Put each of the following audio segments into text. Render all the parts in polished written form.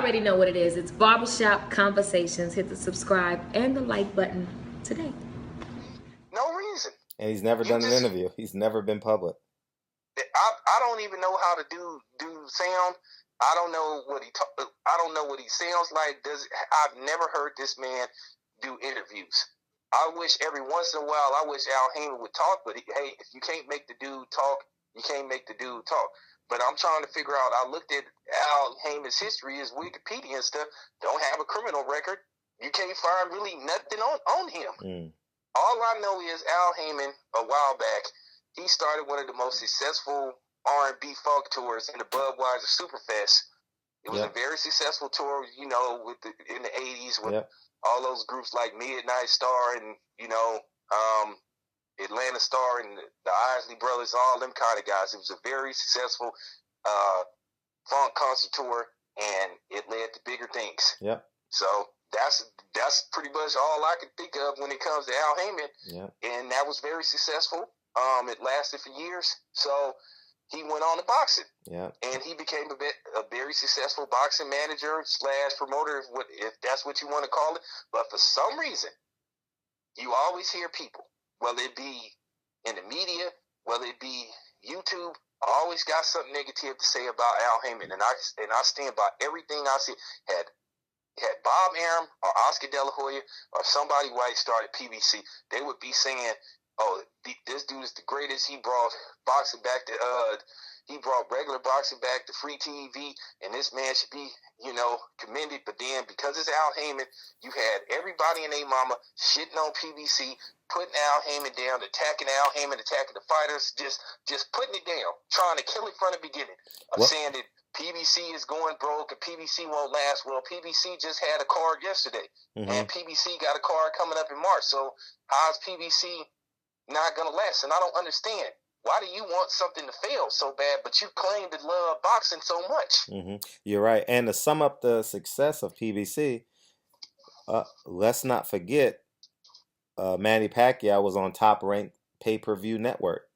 already know what it is. It's Barbershop Conversations. Hit the subscribe and the like button today. No reason. And he's never done an interview. He's never been public. I don't even know how to do sound. I don't know what he sounds like. I've never heard this man do interviews. I wish every once in a while, Al Haymon would talk, but hey, if you can't make the dude talk, you can't make the dude talk. But I'm trying to figure out, I looked at Al Haymon's history, his Wikipedia and stuff, don't have a criminal record. You can't find really nothing on him. Mm. All I know is Al Haymon, a while back, he started one of the most successful R&B funk tours in the Budweiser Superfest. It was a very successful tour, in the 80s with all those groups like Midnight Star and, Atlanta Star and the Isley Brothers, all them kind of guys. It was a very successful funk concert tour, and it led to bigger things. Yep. So that's pretty much all I can think of when it comes to Al Haymon. Yep. And that was very successful. It lasted for years. So he went on to boxing. Yeah. And he became a very successful boxing manager / promoter, if that's what you want to call it. But for some reason, you always hear people, whether it be in the media, whether it be YouTube, always got something negative to say about Al Haymon. And I stand by everything I see. Had Bob Arum or Oscar De La Hoya or somebody white started PBC, they would be saying, "Oh, this dude is the greatest. He brought boxing back to he brought regular boxing back to free TV, and this man should be, commended." But then because it's Al Haymon, you had everybody and their mama shitting on PBC, putting Al Haymon down, attacking Al Haymon, attacking the fighters, just putting it down, trying to kill it from the beginning, saying that PBC is going broke and PBC won't last. Well, PBC just had a card yesterday, and PBC got a card coming up in March. So how's PBC not going to last? And I don't understand. Why do you want something to fail so bad, but you claim to love boxing so much? Mm-hmm. You're right. And to sum up the success of PBC, let's not forget Manny Pacquiao was on Top Rank Pay-Per-View Network.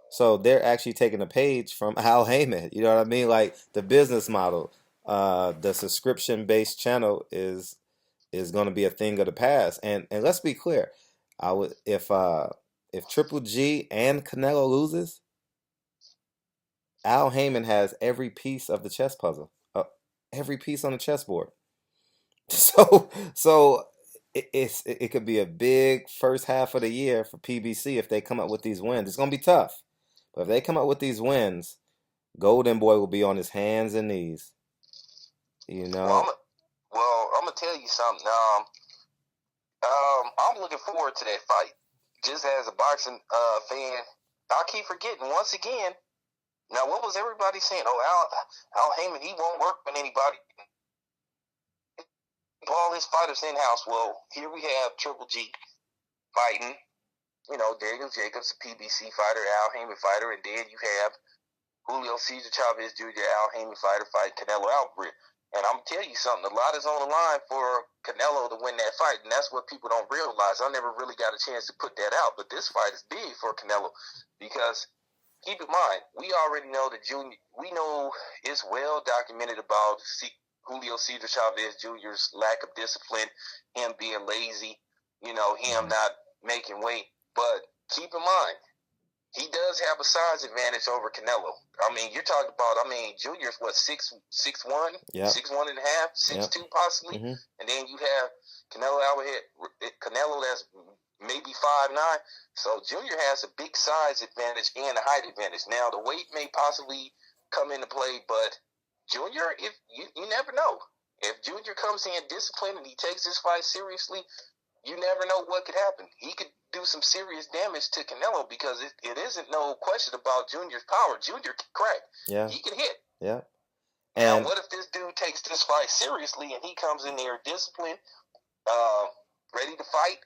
So they're actually taking a page from Al Haymon. You know what I mean? Like the business model, the subscription-based channel is going to be a thing of the past. And let's be clear, if Triple G and Canelo loses, Al Haymon has every piece of the chess puzzle, every piece on the chessboard. So it could be a big first half of the year for PBC if they come up with these wins. It's going to be tough. But if they come up with these wins, Golden Boy will be on his hands and knees. Well, I'm gonna tell you something. I'm looking forward to that fight. Just as a boxing fan, I keep forgetting once again. Now, what was everybody saying? Oh, Al Haymon, he won't work with anybody. All his fighters in house. Well, here we have Triple G fighting. Daniel Jacobs, a PBC fighter, Al Haymon fighter, and then you have Julio Cesar Chavez Jr., Al Haymon fighter, fighting Canelo Alvarez. And I'm going to tell you something, a lot is on the line for Canelo to win that fight, and that's what people don't realize. I never really got a chance to put that out, but this fight is big for Canelo because, keep in mind, we already know we know it's well documented about Julio Cesar Chavez Jr.'s lack of discipline, him being lazy, him not making weight. But keep in mind, he does have a size advantage over Canelo. I mean, you're talking about, Junior's what, 6'1", 6'1 and a half, 6'2 possibly, and then you have Canelo that's maybe 5'9". So Junior has a big size advantage and a height advantage. Now the weight may possibly come into play, but Junior, if you never know. If Junior comes in disciplined and he takes this fight seriously, you never know what could happen. He could do some serious damage to Canelo because it isn't no question about Junior's power. Junior can crack. Yeah. He can hit. Yeah. And now, what if this dude takes this fight seriously and he comes in there disciplined, ready to fight,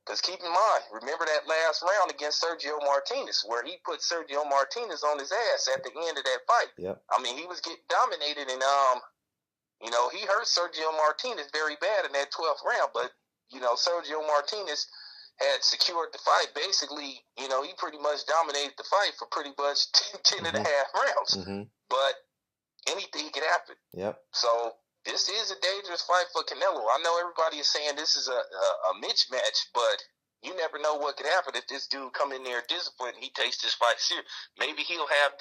Because keep in mind, remember that last round against Sergio Martinez where he put Sergio Martinez on his ass at the end of that fight. Yep. I mean, he was getting dominated and, he hurt Sergio Martinez very bad in that 12th round, but Sergio Martinez had secured the fight. Basically, he pretty much dominated the fight for pretty much 10 and a half rounds. Mm-hmm. But anything can happen. Yep. So this is a dangerous fight for Canelo. I know everybody is saying this is a mismatch, but you never know what could happen if this dude come in there disciplined and he takes this fight serious. Maybe he'll have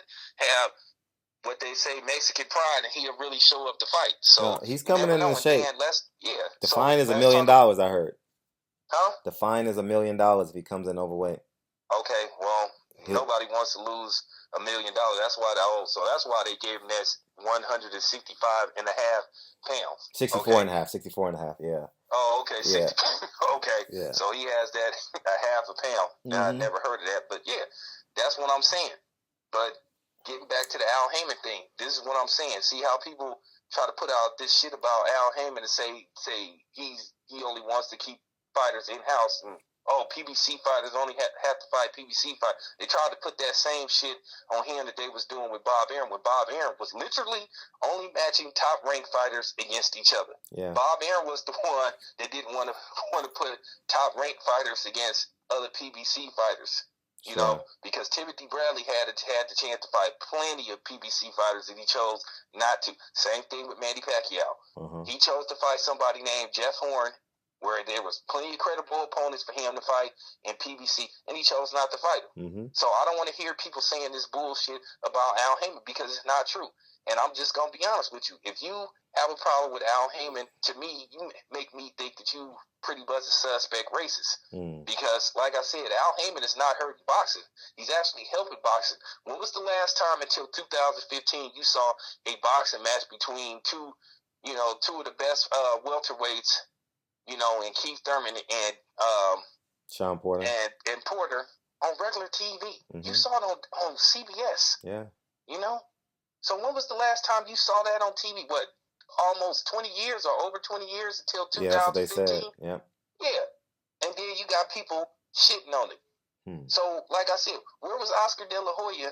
what they say Mexican pride and he'll really show up to fight. So he's coming in shape. The so fine is $1 million, I heard. Huh? The fine is $1 million if he comes in overweight. Okay, well, nobody wants to lose $1 million. That's why they gave him that 165.5 pounds. 64 and a half, yeah. Oh, okay. Yeah. Okay. Yeah. So he has that a half a pound. Now, I never heard of that, but yeah, that's what I'm saying. But getting back to the Al Haymon thing, this is what I'm saying. See how people try to put out this shit about Al Haymon and say he only wants to keep fighters in house and PBC fighters only have to fight PBC fighters. They tried to put that same shit on him that they was doing with Bob Arum, when Bob Arum was literally only matching top ranked fighters against each other. Yeah. Bob Arum was the one that didn't want to put top ranked fighters against other PBC fighters. You know, because Timothy Bradley had the chance to fight plenty of PBC fighters and he chose not to. Same thing with Manny Pacquiao. He chose to fight somebody named Jeff Horn, where there was plenty of credible opponents for him to fight in PBC, and he chose not to fight him. So I don't want to hear people saying this bullshit about Al Haymon because it's not true. And I'm just going to be honest with you. If you have a problem with Al Haymon, to me, you make me think that you pretty much a suspect racist. Because, like I said, Al Haymon is not hurting boxing. He's actually helping boxing. When was the last time until 2015 you saw a boxing match between two of the best welterweights, and Keith Thurman and Sean Porter and Porter on regular TV? You saw it on CBS. Yeah. So when was the last time you saw that on TV? What, almost 20 years or over 20 years until 2015? Yeah, that's what they said. Yeah. Yeah. And then you got people shitting on it. So, like I said, where was Oscar De La Hoya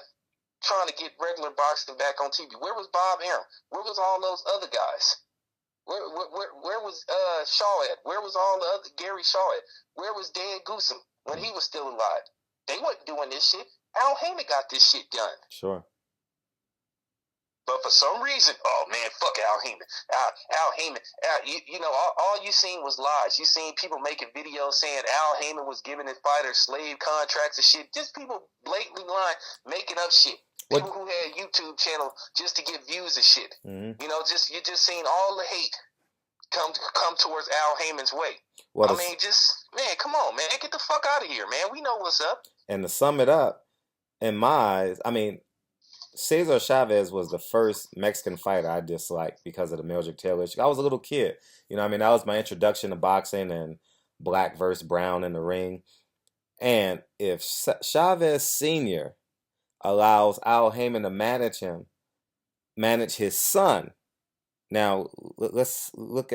trying to get regular boxing back on TV? Where was Bob Arum? Where was all those other guys? Where was Shaw at? Where was all the other Gary Shaw at? Where was Dan Goosen when he was still alive? They wasn't doing this shit. Al Haymon got this shit done. Sure. But for some reason, oh man, fuck Al Haymon. Al Haymon. All you seen was lies. You seen people making videos saying Al Haymon was giving his fighters slave contracts and shit. Just people blatantly lying, making up shit. People who had YouTube channel just to get views and shit. You just seen all the hate come towards Al Haymon's way. Come on, man, get the fuck out of here, man. We know what's up. And to sum it up, in my eyes, Cesar Chavez was the first Mexican fighter I disliked because of the Mildred Taylor issue. I was a little kid. That was my introduction to boxing and black versus brown in the ring. And if Chavez Sr. allows Al Haymon to manage his son. Now, let's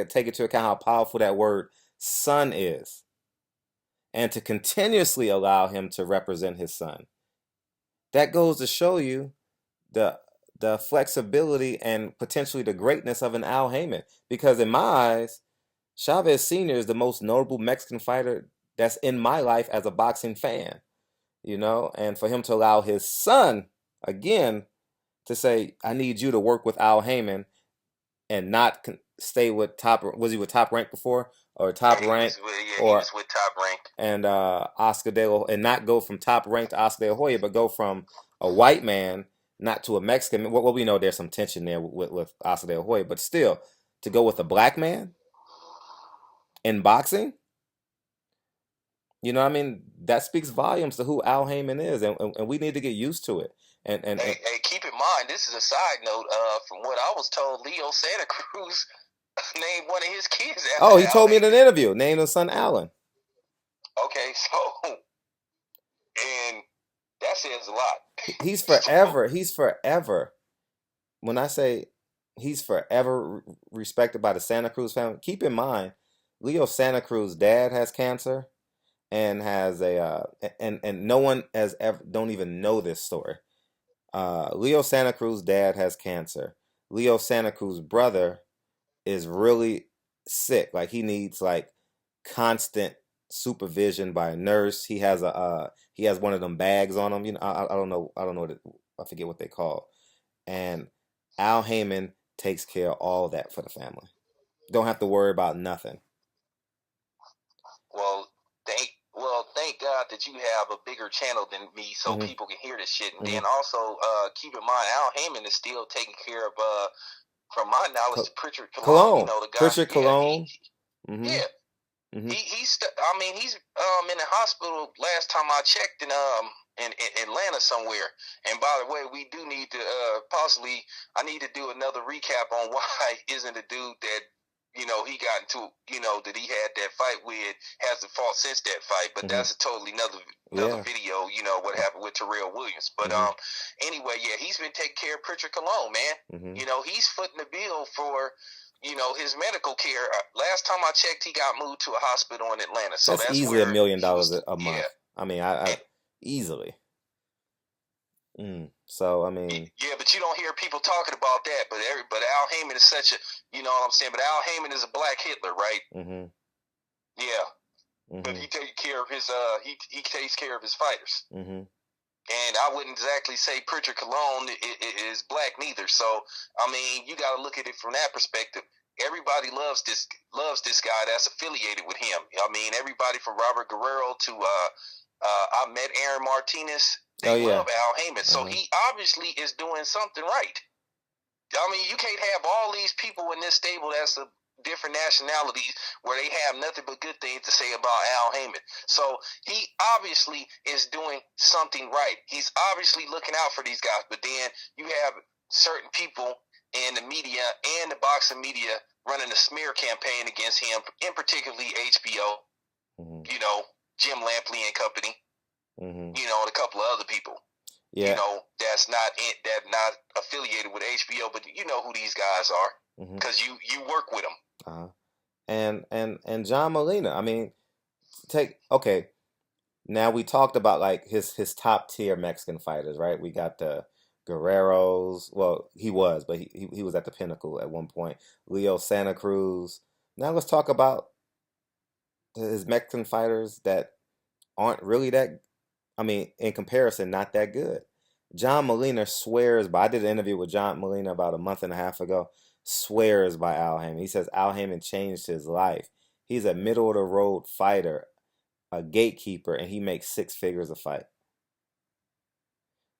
take into account how powerful that word son is. And to continuously allow him to represent his son. That goes to show you the flexibility and potentially the greatness of an Al Haymon. Because in my eyes, Chavez Sr. is the most notable Mexican fighter that's in my life as a boxing fan. And for him to allow his son, again, to say, I need you to work with Al Haymon and not stay with top. Was he with Top Rank before, or Top Rank? He was with Top Rank. And Oscar De La, and not go from Top Rank to Oscar De La Hoya, but go from a white man not to a Mexican. Well, we know there's some tension there with Oscar De La Hoya, but still, to go with a black man in boxing. That speaks volumes to who Al Haymon is, and we need to get used to it. And keep in mind, this is a side note. From what I was told, Leo Santa Cruz named one of his kids after he told me in an interview, named his son Alan. Okay, so, and that says a lot. He's forever. When I say he's forever respected by the Santa Cruz family, keep in mind, Leo Santa Cruz's dad has cancer. And has and no one has ever don't even know this story. Leo Santa Cruz's dad has cancer. Leo Santa Cruz's brother is really sick. Like he needs constant supervision by a nurse. He has one of them bags on him. I don't know. I forget what they call. And Al Haymon takes care of all that for the family. Don't have to worry about nothing. Well, thank God that you have a bigger channel than me, so Mm-hmm. people can hear this shit. And Mm-hmm. then also, keep in mind, Al Heyman is still taking care of, from my knowledge, Pritchard Cologne. You Cologne. know, the guy. Pritchard Yeah, Cologne. Mm-hmm. yeah. Mm-hmm. He's in the hospital last time I checked in Atlanta somewhere. And by the way, we do need to possibly I need to do another recap on why isn't a dude that he got into that he had that fight with hasn't fought since that fight. But Mm-hmm. that's a totally another video. What happened with Terrell Williams. But Mm-hmm. Anyway, yeah, he's been taking care of Pritchard Cologne, man. Mm-hmm. He's footing the bill for his medical care. Last time I checked, he got moved to a hospital in Atlanta. So That's that's easily where $1 million he was. a month. Yeah. I mean, I easily. So I mean, yeah, but you don't hear people talking about that. But Al Heyman is such a, you know what I'm saying. But Al Heyman is a black Hitler, right? mm-hmm. Yeah. Mm-hmm. But he takes care of his he takes care of his fighters. Mm-hmm. And I wouldn't exactly say Pritchard Cologne is black neither. So I mean, you got to look at it from that perspective. Everybody loves this guy that's affiliated with him. I mean, everybody from Robert Guerrero to I met Aaron Martinez. They love Al Heyman. So he obviously is doing something right. I mean, you can't have all these people in this stable that's a different nationalities where they have nothing but good things to say about Al Heyman. So he obviously is doing something right. He's obviously looking out for these guys. But then you have certain people in the media and the boxing media running a smear campaign against him, in particularly HBO, Jim Lampley and company, and a couple of other people. Yeah. That's not affiliated with HBO, but you know who these guys are because you work with them. And John Molina. I mean, now we talked about like his top tier Mexican fighters, right? We got the Guerreros. Well, he was, but he was at the pinnacle at one point. Leo Santa Cruz. Now let's talk about his Mexican fighters that aren't really that. I mean, in comparison, not that good. John Molina swears by. I did an interview with John Molina about a month and a half ago. Swears by Al Heyman. He says Al Heyman changed his life. He's a middle of the road fighter, a gatekeeper, and he makes 6 figures a fight.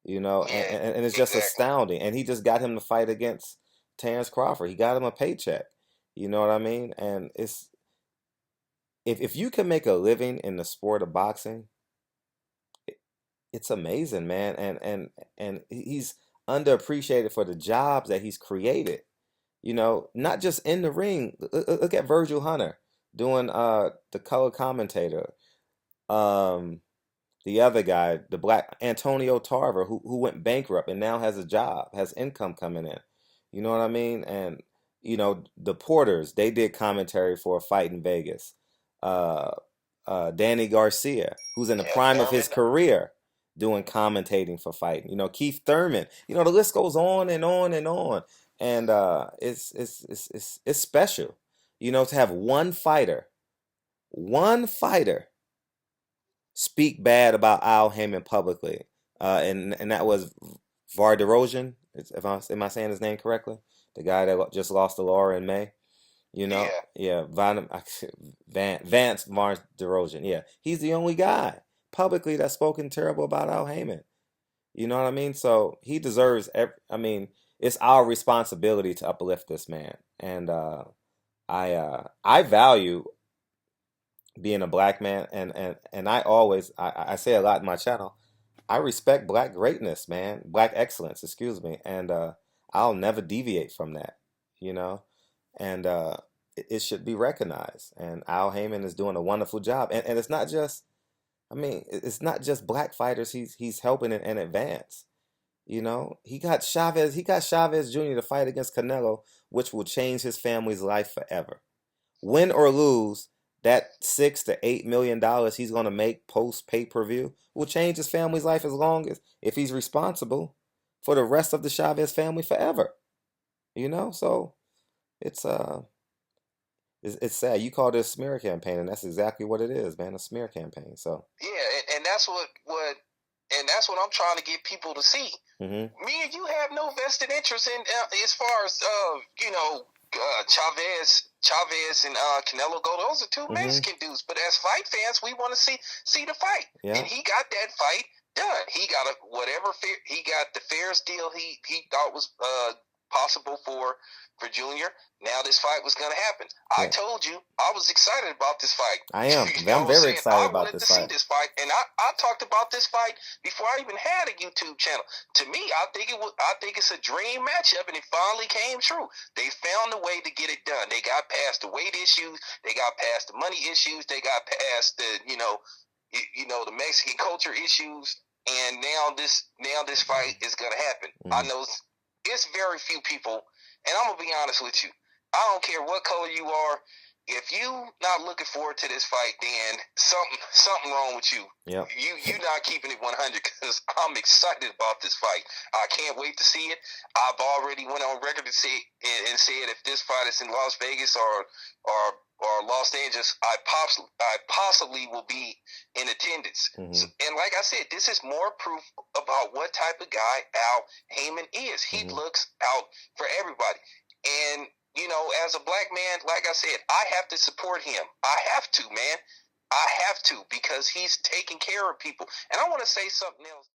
And it's just astounding. And he just got him to fight against Terrence Crawford. He got him a paycheck. You know what I mean? And it's if you can make a living in the sport of boxing, it's amazing, man. And he's underappreciated for the jobs that he's created. Not just in the ring. Look at Virgil Hunter doing the color commentator. The other guy, the black Antonio Tarver, who went bankrupt and now has a job, has income coming in. You know what I mean? And the Porters, they did commentary for a fight in Vegas. Danny Garcia, who's in the prime of his career, doing commentating for fighting. Keith Thurman. The list goes on and on and on. And it's special, to have one fighter speak bad about Al Heyman publicly, and that was Vardarosian. Am I saying his name correctly? The guy that just lost to Laura in May. Vance Vardarosian. Yeah, he's the only guy publicly that's spoken terrible about Al Heyman. You know what I mean? So he deserves. It's our responsibility to uplift this man, and I value being a black man, and I say a lot in my channel. I respect black greatness, man, black excellence, excuse me, and I'll never deviate from that, and it should be recognized. And Al Heyman is doing a wonderful job, and it's not just, it's not just black fighters he's helping and advance. He got Chavez Jr. to fight against Canelo, which will change his family's life forever. Win or lose, that $6 to $8 million he's gonna make post pay-per-view will change his family's life as long as if he's responsible for the rest of the Chavez family forever. So it's it's sad. You call this a smear campaign, and that's exactly what it is, man, a smear campaign. So yeah, and that's what And that's what I'm trying to get people to see. Mm-hmm. Me and you have no vested interest in as far as Chavez and Canelo go. Those are two Mexican dudes. But as fight fans, we want to see the fight. Yeah. And he got that fight done. He got he got the fairest deal he thought was possible for Junior. Now this fight was going to happen. I told you I was excited about this fight. I am. I'm very excited about this fight. I wanted to see this fight, and I talked about this fight before I even had a YouTube channel. To me, I think it's a dream matchup, and it finally came true. They found a way to get it done. They got past the weight issues. They got past the money issues. They got past the the Mexican culture issues, and now this fight is going to happen. I know it's very few people, and I'm gonna be honest with you. I don't care what color you are. If you not looking forward to this fight, then something wrong with you. Yeah. You not keeping it 100, because I'm excited about this fight. I can't wait to see it. I've already went on record to say and said if this fight is in Las Vegas or Los Angeles, I possibly will be in attendance. So, and like I said, this is more proof about what type of guy Al Haymon is. He looks out for everybody. And, as a black man, like I said, I have to support him. I have to, man. I have to, because he's taking care of people. And I want to say something else.